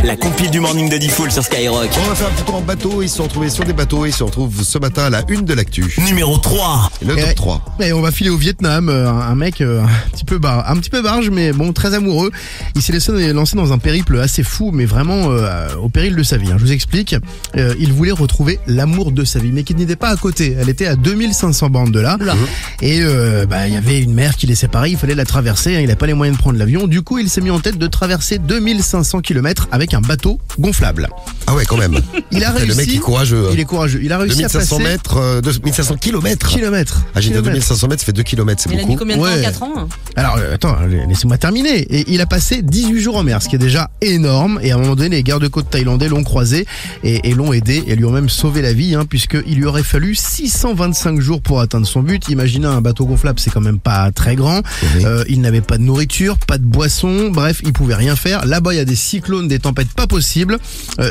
La compile du morning de Diffoul sur Skyrock. On va faire un petit tour en bateau. Ils se sont retrouvés sur des bateaux. Ils se retrouvent ce matin à la une de l'actu. Numéro 3. Le top 3. Et on va filer au Vietnam, un mec un petit peu barge, mais bon, très amoureux. Il s'est lancé dans un périple assez fou, mais vraiment au péril de sa vie. Je vous explique. Il voulait retrouver l'amour de sa vie, mais qui n'était pas à côté. Elle était à 2500 bornes de là. Et il y avait une mer qui les séparait. Il fallait la traverser. Il n'a pas les moyens de prendre l'avion. Du coup, il s'est mis en tête de traverser 2500 km avec un bateau gonflable. Ah ouais, quand même. Il a réussi. Le mec est courageux. Il est courageux. Il a réussi à passer 2500 kilomètres. Ah, j'ai dit 2500 mètres, ça fait 2 kilomètres, c'est Mais il a beaucoup. mis combien de temps 4 ans Alors, attends, laissez-moi terminer. Et il a passé 18 jours en mer, ce qui est déjà énorme. Et à un moment donné, les gardes-côtes thaïlandais l'ont croisé et l'ont aidé et lui ont même sauvé la vie, puisqu'il lui aurait fallu 625 jours pour atteindre son but. Imaginez un bateau gonflable, c'est quand même pas très grand. Oui. Il n'avait pas de nourriture, pas de boisson. Bref, il pouvait rien faire. Là-bas, il y a des cyclones, des tempêtes pas possibles.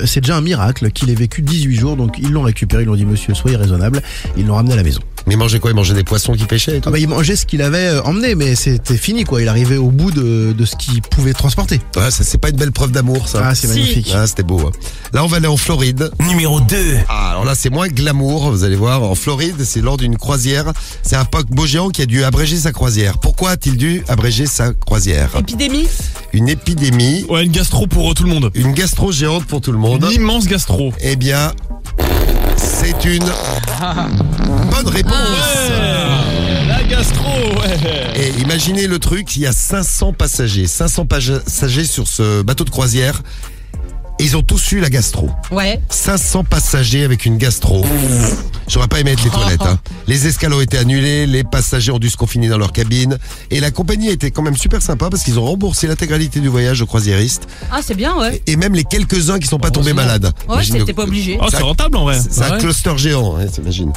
C'est déjà un miracle qu'il ait vécu 18 jours. Donc, ils l'ont récupéré. Ils l'ont dit, monsieur, soyez raisonnable. Ils l'ont ramené à la maison. Mais il mangeait quoi? Il mangeait des poissons qui pêchaient et tout? Il mangeait ce qu'il avait emmené, mais c'était fini, quoi. Il arrivait au bout de ce qu'il pouvait transporter. Ouais, ça, c'est pas une belle preuve d'amour, ça. Ah, c'est magnifique. Ah, c'était beau. Là, on va aller en Floride. Numéro 2. Ah, alors là, c'est moins glamour, vous allez voir. En Floride, c'est lors d'une croisière. C'est un paquebot géant qui a dû abréger sa croisière. Pourquoi a-t-il dû abréger sa croisière? Épidémie. Une épidémie. Ouais, une gastro pour tout le monde. Une gastro géante pour tout le monde. Une immense gastro. Eh bien, c'est une bonne réponse. La gastro, ouais. Et imaginez le truc, il y a 500 passagers. 500 passagers sur ce bateau de croisière. Et ils ont tous eu la gastro. Ouais. 500 passagers avec une gastro. J'aurais pas aimé être les toilettes. Les escales ont été annulées, les passagers ont dû se confiner dans leur cabine. Et la compagnie était quand même super sympa parce qu'ils ont remboursé l'intégralité du voyage aux croisiéristes. Ah, c'est bien, ouais. Et même les quelques-uns qui sont pas tombés malades. Ouais, Imagine c'était pas obligé. Oh, c'est rentable en vrai. C'est un Ouais. cluster géant, t'imagines.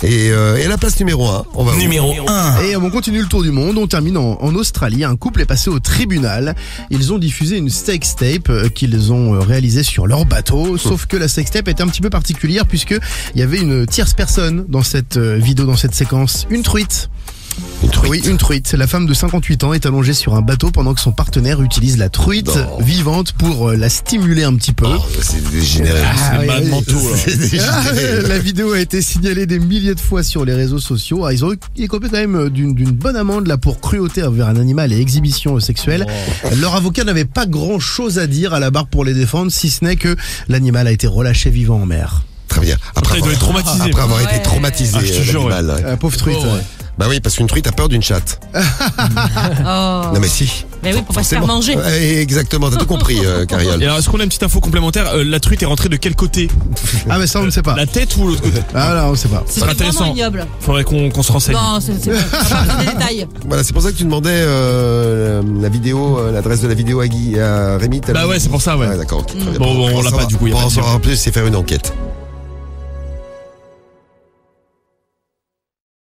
Et la place numéro 1, on va où? Numéro 1. Et on continue le tour du monde. On termine en Australie. Un couple est passé au tribunal. Ils ont diffusé une sextape qu'ils ont réalisée sur leur bateau. Sauf que la sextape était un petit peu particulière puisque il y avait une tierce personne dans cette vidéo, dans cette séquence. Une truite. Une truite. Oui, une truite. La femme de 58 ans est allongée sur un bateau pendant que son partenaire utilise la truite vivante pour la stimuler un petit peu. Oh, c'est dégénéré. C'est malade mentaux, là. C'est dégénéré. La vidéo a été signalée des milliers de fois sur les réseaux sociaux. Ils ont écopé quand même d'une bonne amende là pour cruauté envers un animal et exhibition sexuelle. Leur avocat n'avait pas grand chose à dire à la barre pour les défendre, si ce n'est que l'animal a été relâché vivant en mer. Très bien. Après, il doit être traumatisé. Après avoir été Ouais. traumatisé, Ah, je te jure, l'animal, ouais. La pauvre truite. Oh, ouais. Bah oui, parce qu'une truite a peur d'une chatte. Oh. Non mais si. Mais oui, pour pas se faire Forcément. manger. Ouais, exactement, t'as tout compris, Cariole. Et alors, est-ce qu'on a une petite info complémentaire? La truite est rentrée de quel côté? Ah mais ça on ne sait pas. La tête ou l'autre côté? Ah là on ne sait pas. C'est serait vraiment intéressant. ignoble. Faudrait qu'on se renseigne. Non, c'est pas des détails. Voilà, c'est pour ça que tu demandais la vidéo, l'adresse de la vidéo à Rémi. Bah ouais, c'est pour ça, ouais. D'accord, ok, très bien. Bon, on Pour l'a en pas, du coup, y a Pour pas en de savoir plus, c'est faire une enquête.